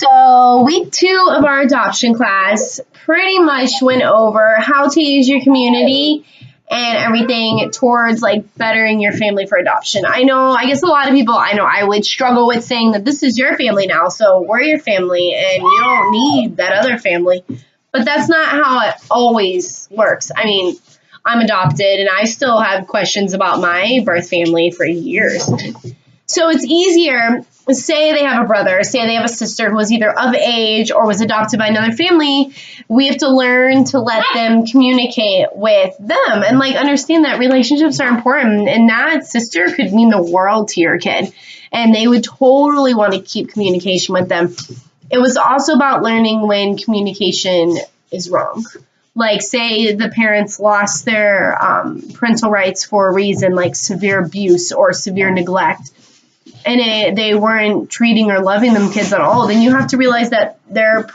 So week 2 of our adoption class pretty much went over how to use your community and everything towards like bettering your family for adoption. I guess a lot of people, I would struggle with saying that this is your family now, so we're your family and you don't need that other family. But that's not how it always works. I mean, I'm adopted and I still have questions about my birth family for years. So it's easier, say they have a brother, say they have a sister who was either of age or was adopted by another family, we have to learn to let them communicate with them and like understand that relationships are important, and that sister could mean the world to your kid and they would totally want to keep communication with them. It was also about learning when communication is wrong. Like say the parents lost their parental rights for a reason like severe abuse or severe neglect, and they weren't treating or loving them kids at all, then you have to realize that their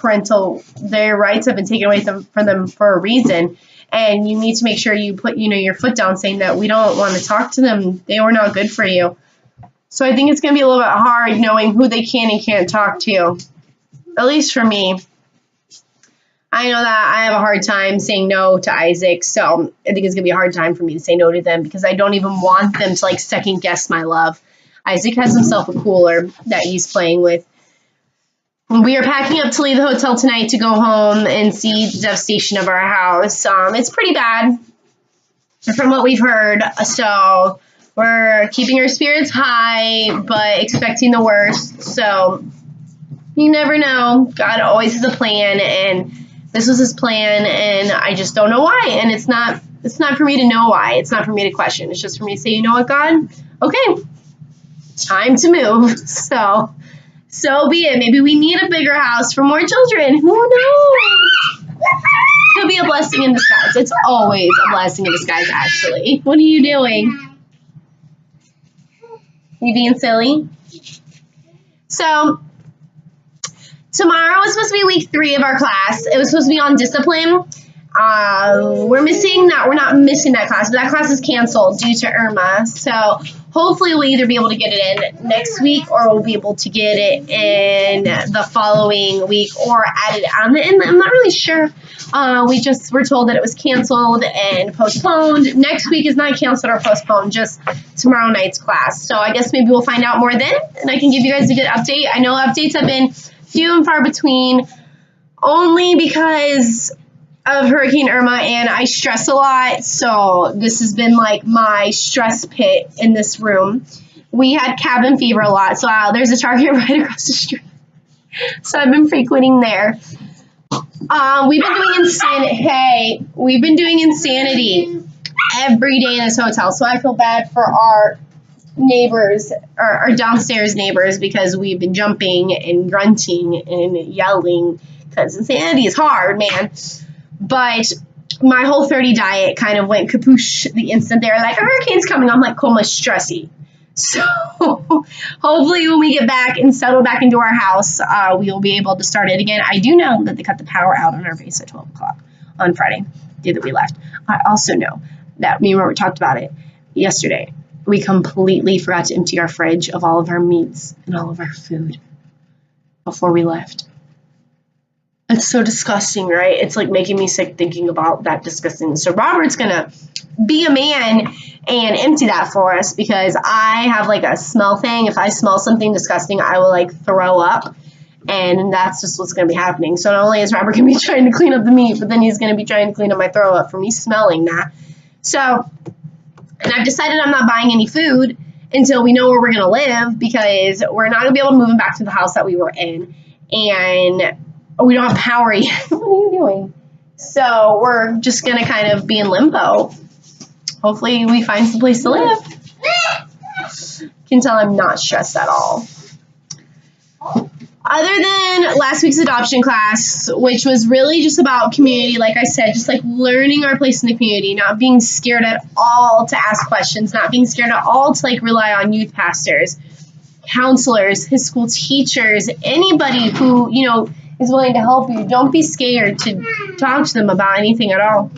rights have been taken away from them for a reason. And you need to make sure you put, your foot down saying that we don't want to talk to them. They were not good for you. So I think it's going to be a little bit hard knowing who they can and can't talk to, at least for me. I know that I have a hard time saying no to Isaac, so I think it's going to be a hard time for me to say no to them because I don't even want them to like second guess my love. Isaac has himself a cooler that he's playing with. We are packing up to leave the hotel tonight to go home and see the devastation of our house. It's pretty bad from what we've heard. So we're keeping our spirits high, but expecting the worst. So you never know. God always has a plan, and this was his plan, and I just don't know why. And it's not for me to know why. It's not for me to question. It's just for me to say, you know what, God? Okay. Time to move. So be it. Maybe we need a bigger house for more children. Who knows? Could be a blessing in disguise. It's always a blessing in disguise, actually. What are you doing? You being silly? So tomorrow is supposed to be week 3 of our class. It was supposed to be on discipline. We're not missing that class, but that class is canceled due to Irma. So hopefully we'll either be able to get it in next week or we'll be able to get it in the following week or add it on the end. I'm not really sure. We just were told that it was canceled and postponed. Next week is not canceled or postponed, just tomorrow night's class. So I guess maybe we'll find out more then, and I can give you guys a good update. I know updates have been few and far between only because of Hurricane Irma, and I stress a lot, so this has been like my stress pit in this room. We had cabin fever a lot, so there's a Target right across the street, so I've been frequenting there. We've been doing insanity every day in this hotel, so I feel bad for our neighbors, our downstairs neighbors, because we've been jumping and grunting and yelling because insanity is hard, man. But my whole 30 diet kind of went kapoosh the instant they were like, a hurricane's coming. I'm like, coma stressy. So hopefully when we get back and settle back into our house, we will be able to start it again. I do know that they cut the power out on our base at 12 o'clock on Friday, the day that we left. I also know that me and Robert talked about it yesterday. We completely forgot to empty our fridge of all of our meats and all of our food before we left. It's so disgusting, right? It's like making me sick thinking about that disgusting. So Robert's going to be a man and empty that for us because I have like a smell thing. If I smell something disgusting, I will like throw up, and that's just what's going to be happening. So not only is Robert going to be trying to clean up the meat, but then he's going to be trying to clean up my throw up for me smelling that. So, and I've decided I'm not buying any food until we know where we're going to live because we're not going to be able to move back to the house that we were in. And we don't have power yet. What are you doing? So we're just going to kind of be in limbo. Hopefully we find some place to live. You can tell I'm not stressed at all. Other than last week's adoption class, which was really just about community, like I said, just like learning our place in the community, not being scared at all to ask questions, not being scared at all to like rely on youth pastors, counselors, his school teachers, anybody who, is willing to help you. Don't be scared to talk to them about anything at all.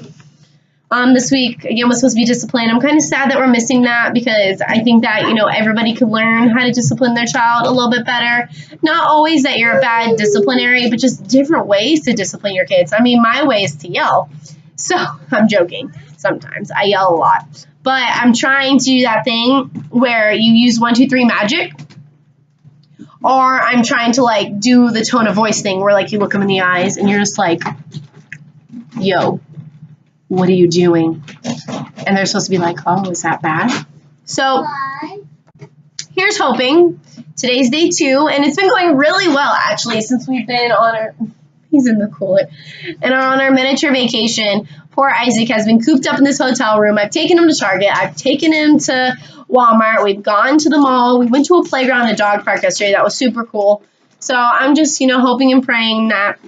This week, again, was supposed to be discipline. I'm kind of sad that we're missing that because I think that, everybody could learn how to discipline their child a little bit better. Not always that you're a bad disciplinary, but just different ways to discipline your kids. I mean, my way is to yell. So, I'm joking. Sometimes I yell a lot. But I'm trying to do that thing where you use 1, 2, 3 magic. Or I'm trying to, like, do the tone of voice thing where, like, you look them in the eyes and you're just like, yo, what are you doing? And they're supposed to be like, oh, is that bad? So here's hoping. Today's day 2, and it's been going really well, actually, since we've been on our, he's in the cooler, and on our miniature vacation. Poor Isaac has been cooped up in this hotel room. I've taken him to Target. I've taken him to Walmart. We've gone to the mall. We went to a playground, a dog park yesterday. That was super cool. So I'm just, hoping and praying that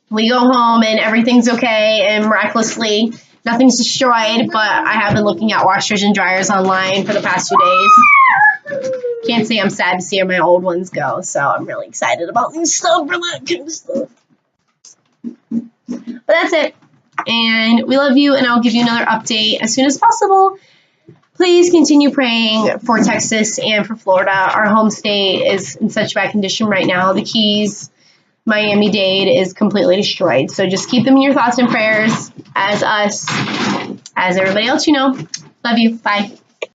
we go home and everything's okay and miraculously nothing's destroyed, but I have been looking at washers and dryers online for the past 2 days. Can't say I'm sad to see where my old ones go, so I'm really excited about new stuff for that kind of stuff. But that's it. And we love you, and I'll give you another update as soon as possible. Please continue praying for Texas and for Florida. Our home state is in such bad condition right now. The Keys, Miami-Dade is completely destroyed. So just keep them in your thoughts and prayers as us, as everybody else Love you. Bye.